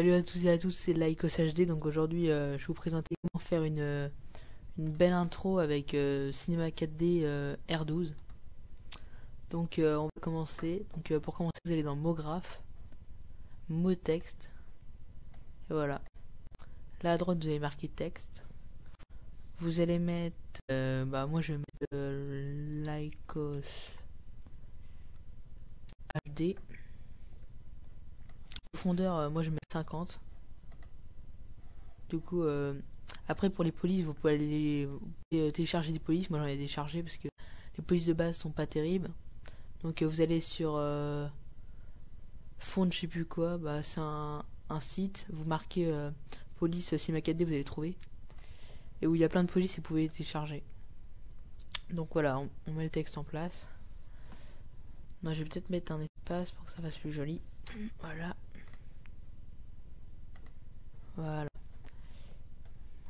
Salut à tous et à tous, c'est Lycos HD. Donc aujourd'hui, je vais vous présenter comment faire une belle intro avec Cinema 4D R12. Donc on va commencer. Donc pour commencer, vous allez dans mots graphes, mots texte, et voilà. Là à droite, vous allez marquer texte. Vous allez mettre, moi je vais mettre Lycos HD. Profondeur, moi je vais mettre 50. Du coup, après pour les polices, vous pouvez télécharger des polices. Moi j'en ai téléchargé parce que les polices de base sont pas terribles. Donc vous allez sur fond de je sais plus quoi, c'est un site, vous marquez police Cinema 4D, vous allez trouver. Et où il y a plein de polices et vous pouvez les télécharger. Donc voilà, on met le texte en place. Non, je vais peut-être mettre un espace pour que ça fasse plus joli. Voilà. Voilà.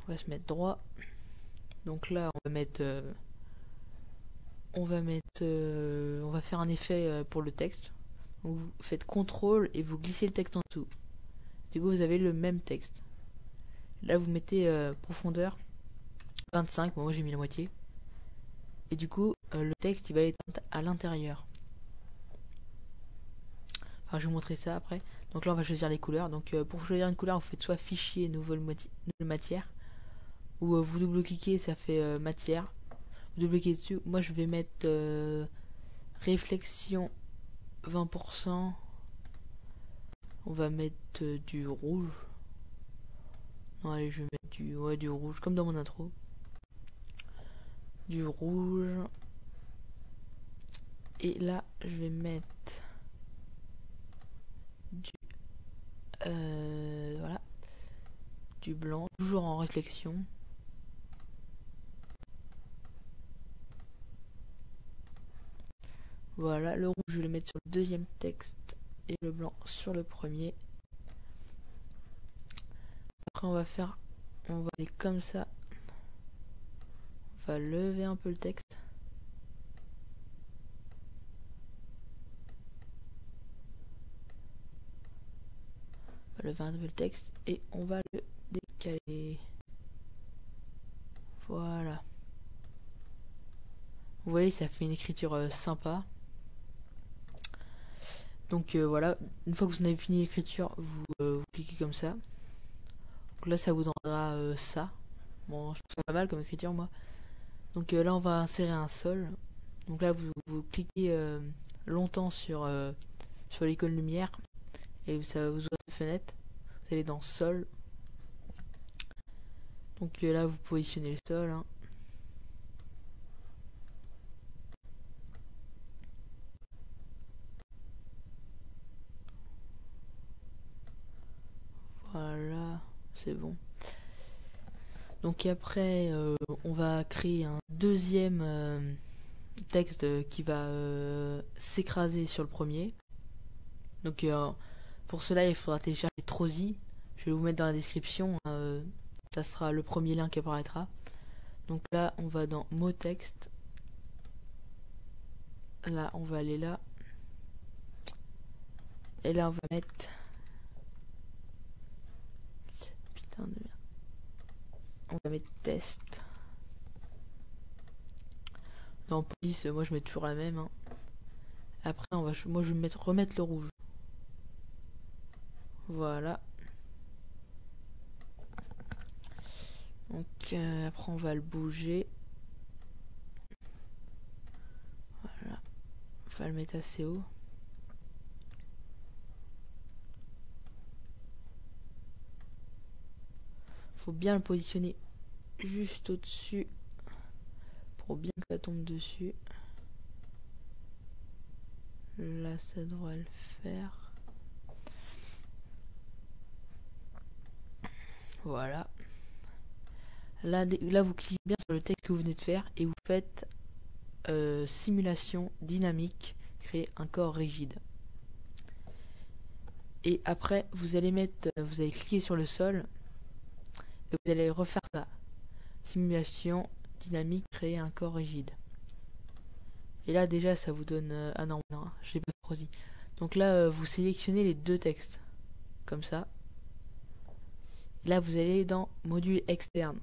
On va se mettre droit. Donc là, on va faire un effet pour le texte. Donc vous faites CTRL et vous glissez le texte en dessous. Du coup, vous avez le même texte. Là, vous mettez profondeur 25. Bon, moi j'ai mis la moitié. Et du coup, le texte il va être à l'intérieur. Enfin, je vais vous montrer ça après. Donc là, on va choisir les couleurs. Donc pour choisir une couleur, vous faites soit fichier, nouvelle matière, ou vous double-cliquez, ça fait matière. Vous double-cliquez dessus. Moi, je vais mettre réflexion 20%. On va mettre du rouge. Non, allez, je vais mettre du rouge, comme dans mon intro. Du rouge. Et là, je vais mettre du voilà, du blanc, toujours en réflexion. Voilà, le rouge, je vais le mettre sur le deuxième texte et le blanc sur le premier. Après, on va aller comme ça. On va lever un peu le texte. On va lever un peu le texte et on va le décaler. Voilà. Vous voyez, ça fait une écriture sympa. Donc voilà, une fois que vous avez fini l'écriture, vous cliquez comme ça. Donc là, ça vous donnera ça. Bon, je trouve ça pas mal comme écriture, moi. Donc là, on va insérer un sol. Donc là, vous cliquez longtemps sur l'icône lumière et ça va vous ouvrir une fenêtre. Vous allez dans sol. Donc là, vous positionnez le sol. Hein. Voilà, c'est bon. Donc après, on va créer un deuxième texte qui va s'écraser sur le premier. Donc pour cela, il faudra télécharger Trozy. Je vais vous mettre dans la description. Ça sera le premier lien qui apparaîtra. Donc là, on va dans mot texte. Là, on va aller là. Et là, on va mettre... Putain de merde. On va mettre test. Dans police, moi je mets toujours la même. Hein. Après, moi je vais remettre le rouge. Voilà. Donc après, on va le bouger. Voilà. On va le mettre assez haut. Faut bien le positionner juste au-dessus pour bien que ça tombe dessus. Là, ça devrait le faire. Voilà. Là, vous cliquez bien sur le texte que vous venez de faire et vous faites simulation dynamique, créer un corps rigide. Et après, vous allez cliquer sur le sol et vous allez refaire ça. Simulation dynamique, créer un corps rigide. Et là, déjà, ça vous donne... ah non, je l'ai pas trop dit. Donc là, vous sélectionnez les deux textes. Comme ça. Et là, vous allez dans module externe.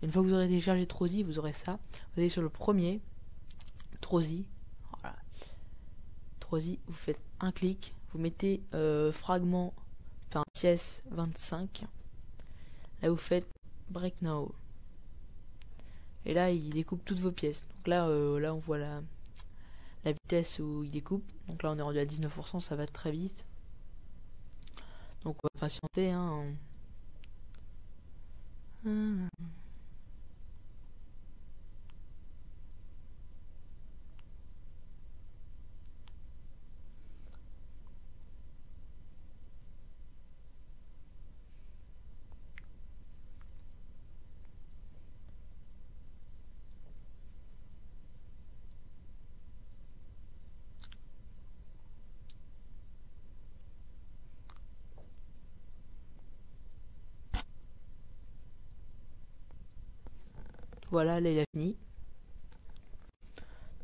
Une fois que vous aurez téléchargé Trozy, vous aurez ça. Vous allez sur le premier, Trozy. Voilà. Trozy, vous faites un clic, vous mettez fragment, enfin pièce 25. Là, vous faites Break Now. Et là, il découpe toutes vos pièces. Donc là, là on voit la vitesse où il découpe. Donc là, on est rendu à 19%, ça va très vite. Donc on va patienter, hein. Voilà, là il a fini.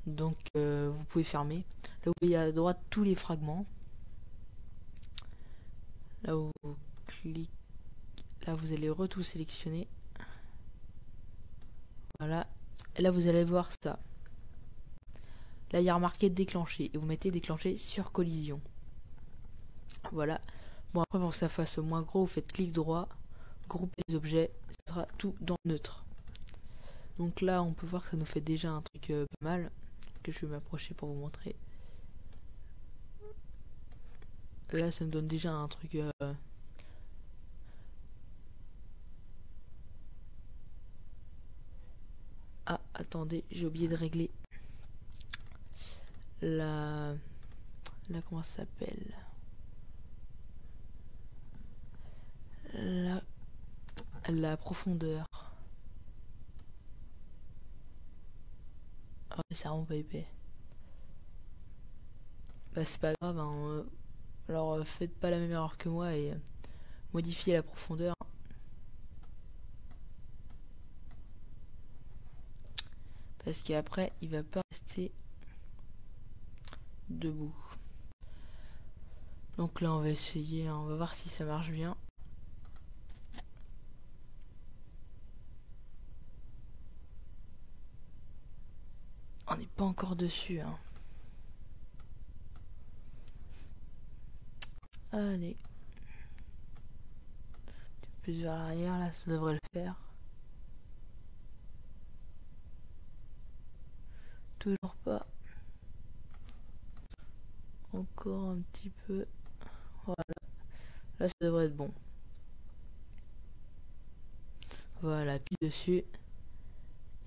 Donc vous pouvez fermer. Là vous voyez à droite tous les fragments. Là où vous cliquez, là vous allez tout sélectionner. Voilà. Et là vous allez voir ça. Là il y a marqué déclencher. Et vous mettez déclencher sur collision. Voilà. Bon après pour que ça fasse moins gros, vous faites clic droit, grouper les objets, ça sera tout dans neutre. Donc là on peut voir que ça nous fait déjà un truc pas mal. Que je vais m'approcher pour vous montrer. Là ça nous donne déjà un truc Ah attendez, j'ai oublié de régler la comment ça s'appelle, la profondeur. Ah c'est vraiment pas épais. Bah c'est pas grave hein. Alors faites pas la même erreur que moi et modifiez la profondeur. Parce qu'après il va pas rester debout. Donc là on va essayer, hein, on va voir si ça marche bien. On n'est pas encore dessus hein. Allez. Plus vers l'arrière là, ça devrait le faire. Toujours pas. Encore un petit peu. Voilà. Là ça devrait être bon. Voilà, puis dessus.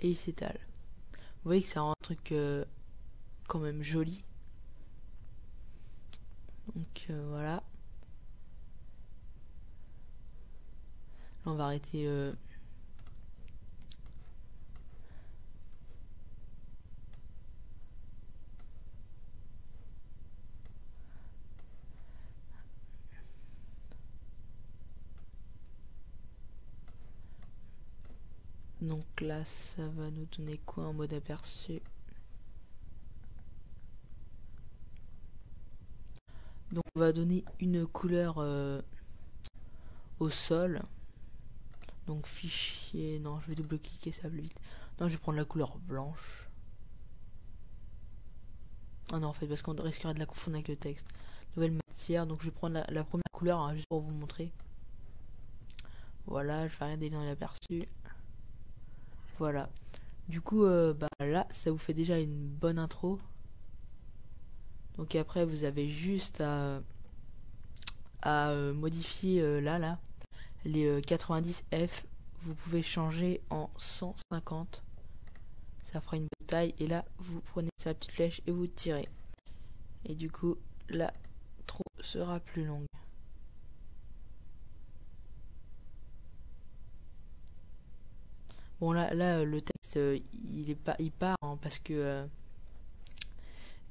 Et il s'étale. Vous voyez que ça rend un truc quand même joli. Donc voilà. Là on va arrêter donc là ça va nous donner quoi en mode aperçu. Donc on va donner une couleur au sol. Donc fichier, non je vais double cliquer ça va plus vite. Non je vais prendre la couleur blanche. Ah non en fait parce qu'on risquerait de la confondre avec le texte. Nouvelle matière, donc je vais prendre la première couleur hein, juste pour vous montrer. Voilà, je vais regarder dans l'aperçu. Voilà. Du coup bah là ça vous fait déjà une bonne intro. Donc après vous avez juste à modifier là les 90 F, vous pouvez changer en 150, ça fera une bonne taille. Et là vous prenez sa petite flèche et vous tirez, et du coup la trop sera plus longue. Bon là le texte il part hein, parce que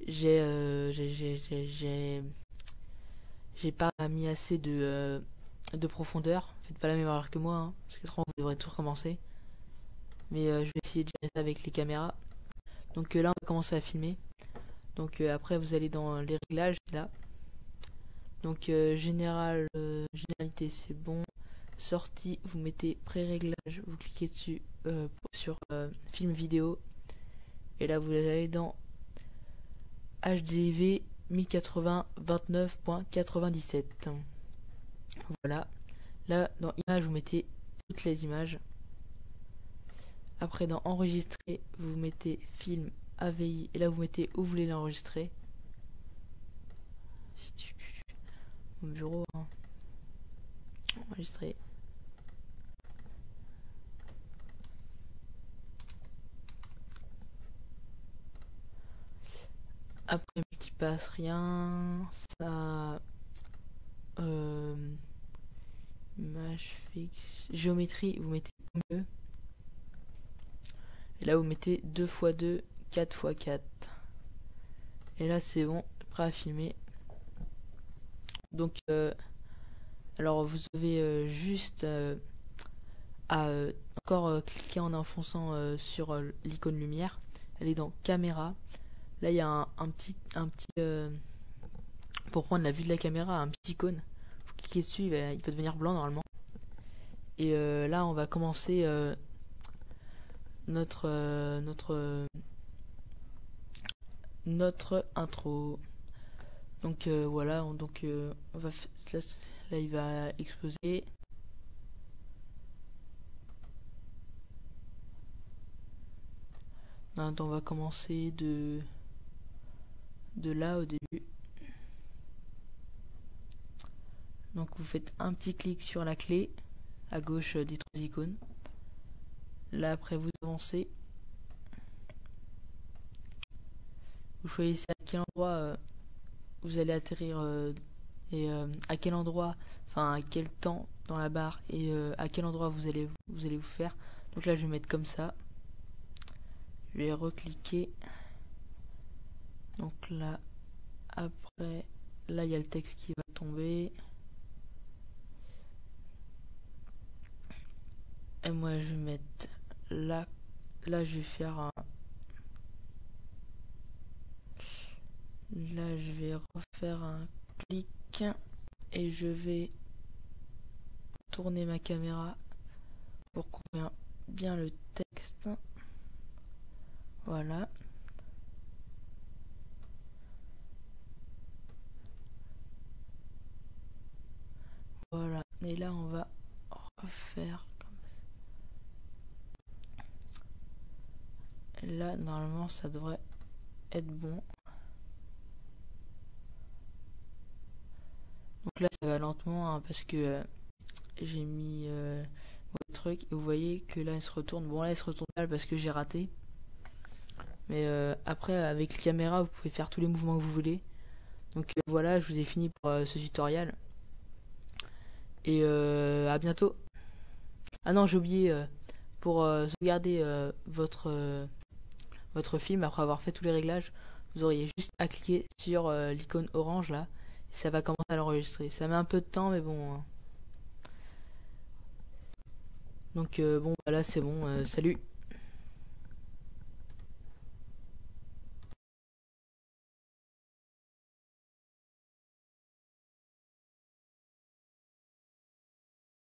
j'ai pas mis assez de profondeur. Faites pas la même erreur que moi hein, parce que sinon vous devrez tout recommencer. Mais je vais essayer de gérer ça avec les caméras. Donc là on va commencer à filmer. Donc après vous allez dans les réglages là. Donc généralité c'est bon. sortie, vous mettez pré-réglage, vous cliquez dessus sur film vidéo, et là vous allez dans HDV 1080 29.97. Voilà. Là dans images vous mettez toutes les images. Après dans enregistrer vous mettez film AVI, et là vous mettez où vous voulez l'enregistrer. Mon bureau, hein. Enregistrer. Après multipasse, rien. Ça. Image fixe. Géométrie, vous mettez au mieux. Et là vous mettez 2x2, 4x4. Et là c'est bon, prêt à filmer. Donc alors vous avez juste à encore cliquer en enfonçant sur l'icône lumière. Elle est dans caméra. Là il y a un petit pour prendre la vue de la caméra, un petit icône. Vous cliquez dessus, il va devenir blanc normalement. Et là on va commencer notre intro. Donc voilà, donc on va là il va exploser. On va commencer de là au début. Donc vous faites un petit clic sur la clé à gauche des trois icônes. Là après vous avancez. Vous choisissez à quel endroit vous allez atterrir et à quel endroit, enfin à quel temps dans la barre, et à quel endroit vous allez vous faire. Donc là je vais mettre comme ça. Je vais recliquer. Donc là après, là il y a le texte qui va tomber. Et moi je vais mettre là je vais faire un, là je vais refaire un clic et je vais tourner ma caméra pour qu'on voit bien le texte. Voilà. Voilà. Et là on va refaire comme ça. Et là normalement ça devrait être bon. Donc là ça va lentement hein, parce que j'ai mis le truc et vous voyez que là elle se retourne. Bon là elle se retourne mal parce que j'ai raté. Mais après avec la caméra vous pouvez faire tous les mouvements que vous voulez. Donc voilà, je vous ai fini pour ce tutoriel. Et à bientôt. Ah non, j'ai oublié, pour sauvegarder votre film après avoir fait tous les réglages, vous auriez juste à cliquer sur l'icône orange là. Et ça va commencer à l'enregistrer. Ça met un peu de temps, mais bon. Donc bon, voilà, c'est bon. Salut.